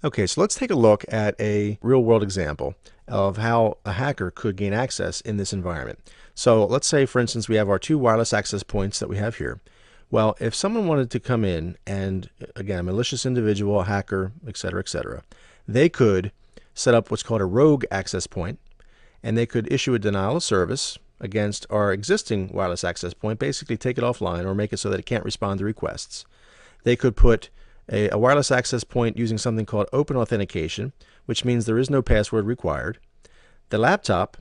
Okay, so let's take a look at a real world example of how a hacker could gain access in this environment. So let's say, for instance, we have our two wireless access points that we have here. Well, if someone wanted to come in and, again, a malicious individual, a hacker, etc., they could set up what's called a rogue access point, and they could issue a denial of service against our existing wireless access point, basically take it offline or make it so that it can't respond to requests. They could put a wireless access point using something called open authentication, which means there is no password required. The laptop,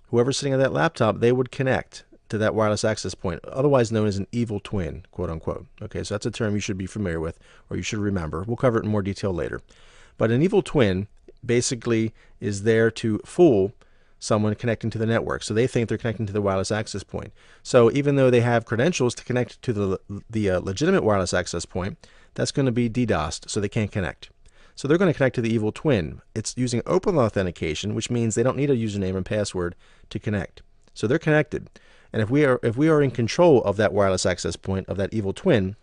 whoever's sitting at that laptop, they would connect to that wireless access point, otherwise known as an evil twin, quote unquote. Okay, so that's a term you should be familiar with, or you should remember. We'll cover it in more detail later. But an evil twin basically is there to fool someone connecting to the network. So they think they're connecting to the wireless access point. So even though they have credentials to connect to the legitimate wireless access point, that's going to be DDoSed, so they can't connect. So they're going to connect to the evil twin. It's using open authentication, which means they don't need a username and password to connect. So they're connected. And if we are in control of that wireless access point of that evil twin,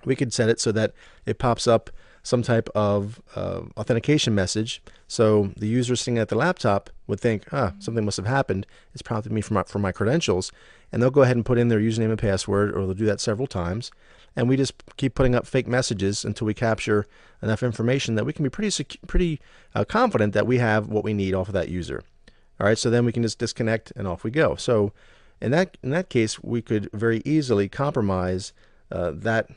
we could set it so that it pops up some type of authentication message. So the user sitting at the laptop would think, something must have happened. It's prompted me for my credentials. And they'll go ahead and put in their username and password, or they'll do that several times. And we just keep putting up fake messages until we capture enough information that we can be pretty confident that we have what we need off of that user. All right, so then we can just disconnect and off we go. So in that case, we could very easily compromise that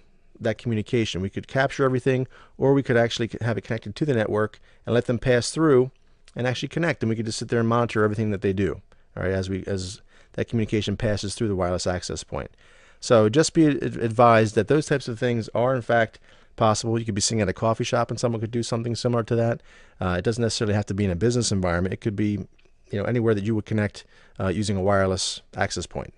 communication. We could capture everything, or we could actually have it connected to the network and let them pass through and actually connect, and we could just sit there and monitor everything that they do. All right, as that communication passes through the wireless access point. So just be advised that those types of things are in fact possible. You could be sitting at a coffee shop and someone could do something similar to that. It doesn't necessarily have to be in a business environment. It could be, anywhere that you would connect using a wireless access point.